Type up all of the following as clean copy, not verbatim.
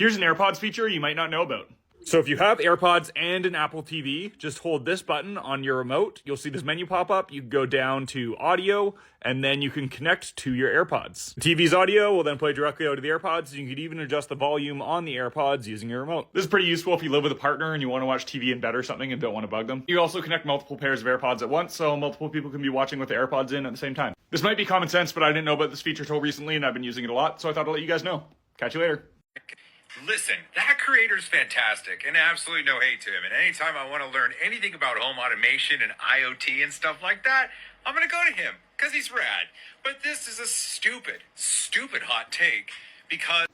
Here's an AirPods feature you might not know about. So if you have AirPods and an Apple TV, just hold this button on your remote. You'll see this menu pop up. You go down to audio, and then you can connect to your AirPods. The TV's audio will then play directly out of the AirPods. You could even adjust the volume on the AirPods using your remote. This is pretty useful if you live with a partner and you want to watch TV in bed or something and don't want to bug them. You also connect multiple pairs of AirPods at once, so multiple people can be watching with the AirPods in at the same time. This might be common sense, but I didn't know about this feature till recently, and I've been using it a lot, so I thought I'd let you guys know. Catch you later. Listen, that creator's fantastic, and absolutely no hate to him. And anytime I want to learn anything about home automation and IoT and stuff like that, I'm going to go to him, because he's rad. But this is a stupid hot take, because...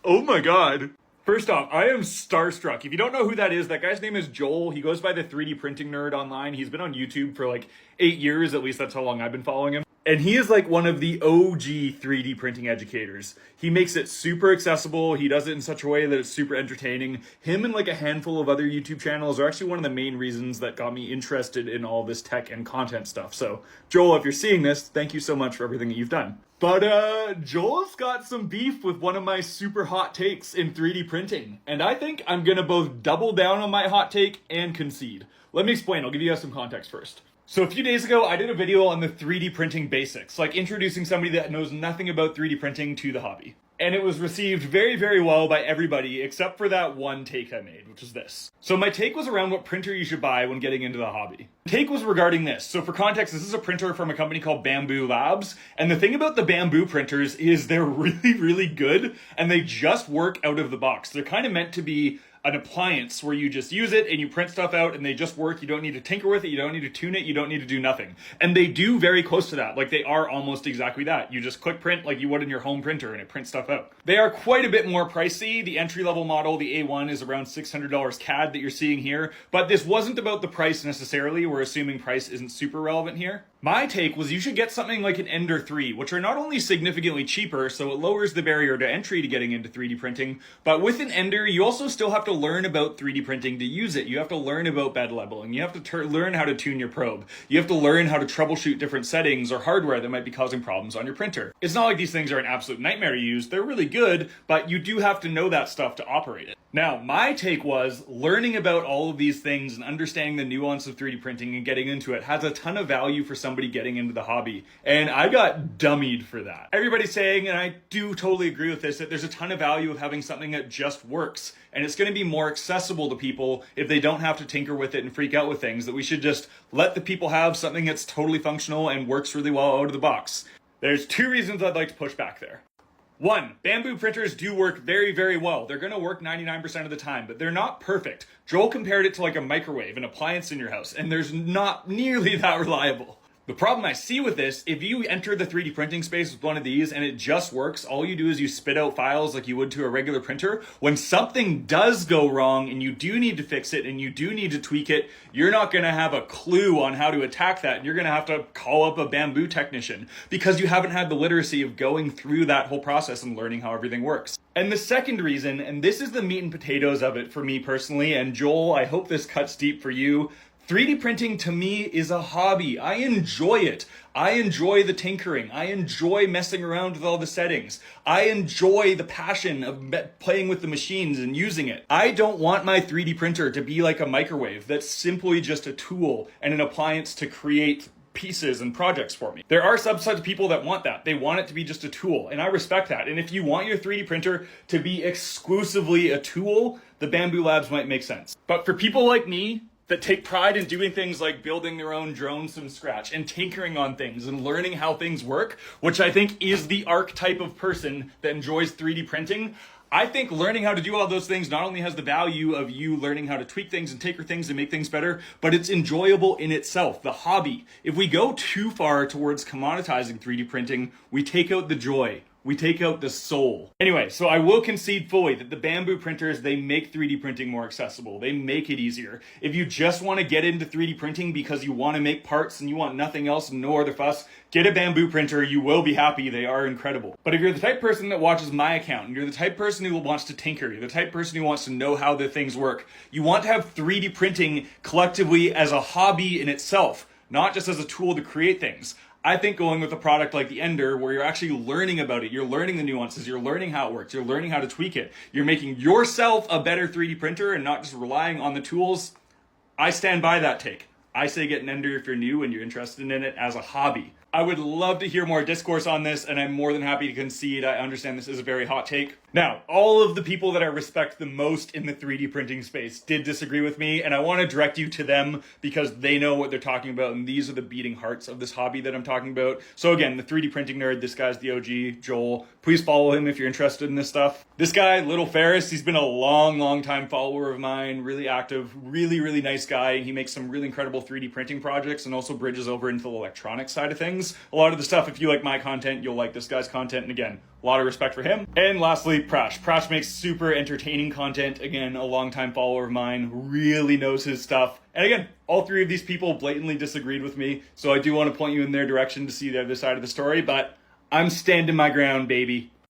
Oh my god. First off, I am starstruck. If you don't know who that is, that guy's name is Joel. He goes by the 3D printing nerd online. He's been on YouTube for like 8 years, at least that's how long I've been following him. And he is like one of the OG 3D printing educators. He makes it super accessible. He does it in such a way that it's super entertaining. Him and like a handful of other YouTube channels are actually one of the main reasons that got me interested in all this tech and content stuff. So Joel, if you're seeing this, thank you so much for everything that you've done. But Joel's got some beef with one of my super hot takes in 3D printing. And I think I'm gonna both double down on my hot take and concede. Let me explain. I'll give you guys some context first. So a few days ago, I did a video on the 3D printing basics, like introducing somebody that knows nothing about 3D printing to the hobby. And it was received very, very well by everybody except for that one take I made, which is this. So my take was around what printer you should buy when getting into the hobby. The take was regarding this. So for context, this is a printer from a company called Bambu Labs. And the thing about the Bambu printers is they're really, really good and they just work out of the box. They're kind of meant to be an appliance where you just use it and you print stuff out and they just work. You don't need to tinker with it. You don't need to tune it. You don't need to do nothing. And they do very close to that. Like they are almost exactly that. You just click print like you would in your home printer and it prints stuff out. They are quite a bit more pricey. The entry-level model, the A1, is around $600 CAD that you're seeing here. But this wasn't about the price necessarily. We're assuming price isn't super relevant here. My take was you should get something like an Ender 3, which are not only significantly cheaper, so it lowers the barrier to entry to getting into 3D printing, but with an Ender, you also still have to learn about 3D printing to use it. You have to learn about bed leveling. You have to learn how to tune your probe. You have to learn how to troubleshoot different settings or hardware that might be causing problems on your printer. It's not like these things are an absolute nightmare to use. They're really good, but you do have to know that stuff to operate it. Now, my take was learning about all of these things and understanding the nuance of 3D printing and getting into it has a ton of value for somebody getting into the hobby. And I got dummied for that. Everybody's saying, and I do totally agree with this, that there's a ton of value of having something that just works. And it's going to be more accessible to people if they don't have to tinker with it and freak out with things, that we should just let the people have something that's totally functional and works really well out of the box. There's 2 reasons I'd like to push back there. 1, Bambu printers do work very, very well. They're gonna work 99% of the time, but they're not perfect. Joel compared it to like a microwave, an appliance in your house, and there's not nearly that reliable. The problem I see with this, if you enter the 3D printing space with one of these and it just works, all you do is you spit out files like you would to a regular printer. When something does go wrong and you do need to fix it and you do need to tweak it, you're not gonna have a clue on how to attack that. You're gonna have to call up a Bambu technician because you haven't had the literacy of going through that whole process and learning how everything works. And the second reason, and this is the meat and potatoes of it for me personally, and Joel, I hope this cuts deep for you, 3D printing to me is a hobby. I enjoy it. I enjoy the tinkering. I enjoy messing around with all the settings. I enjoy the passion of playing with the machines and using it. I don't want my 3D printer to be like a microwave that's simply just a tool and an appliance to create pieces and projects for me. There are subsets of people that want that. They want it to be just a tool, and I respect that. And if you want your 3D printer to be exclusively a tool, the Bambu Labs might make sense. But for people like me, that take pride in doing things like building their own drones from scratch and tinkering on things and learning how things work, which I think is the archetype of person that enjoys 3D printing. I think learning how to do all those things not only has the value of you learning how to tweak things and tinker things and make things better, but it's enjoyable in itself, the hobby. If we go too far towards commoditizing 3D printing, we take out the joy. We take out the soul. Anyway, so I will concede fully that the Bambu printers, they make 3D printing more accessible. They make it easier. If you just want to get into 3D printing because you want to make parts and you want nothing else, no other fuss, get a Bambu printer. You will be happy. They are incredible. But if you're the type of person that watches my account, and you're the type of person who wants to tinker, you're the type of person who wants to know how the things work, you want to have 3D printing collectively as a hobby in itself, not just as a tool to create things. I think going with a product like the Ender, where you're actually learning about it, you're learning the nuances, you're learning how it works, you're learning how to tweak it, you're making yourself a better 3D printer and not just relying on the tools. I stand by that take. I say get an Ender if you're new and you're interested in it as a hobby. I would love to hear more discourse on this, and I'm more than happy to concede. I understand this is a very hot take. Now, all of the people that I respect the most in the 3D printing space did disagree with me, and I want to direct you to them because they know what they're talking about, and these are the beating hearts of this hobby that I'm talking about. So again, the 3D printing nerd, this guy's the OG, Joel. Please follow him if you're interested in this stuff. This guy, Little Ferris, he's been a long time follower of mine, really active, really nice guy, and he makes some really incredible 3D printing projects and also bridges over into the electronic side of things. A lot of the stuff, if you like my content, you'll like this guy's content, and again, a lot of respect for him. And lastly, Prash. Prash makes super entertaining content. Again, a longtime follower of mine, really knows his stuff. And again, all three of these people blatantly disagreed with me, so I do want to point you in their direction to see the other side of the story, but I'm standing my ground, baby.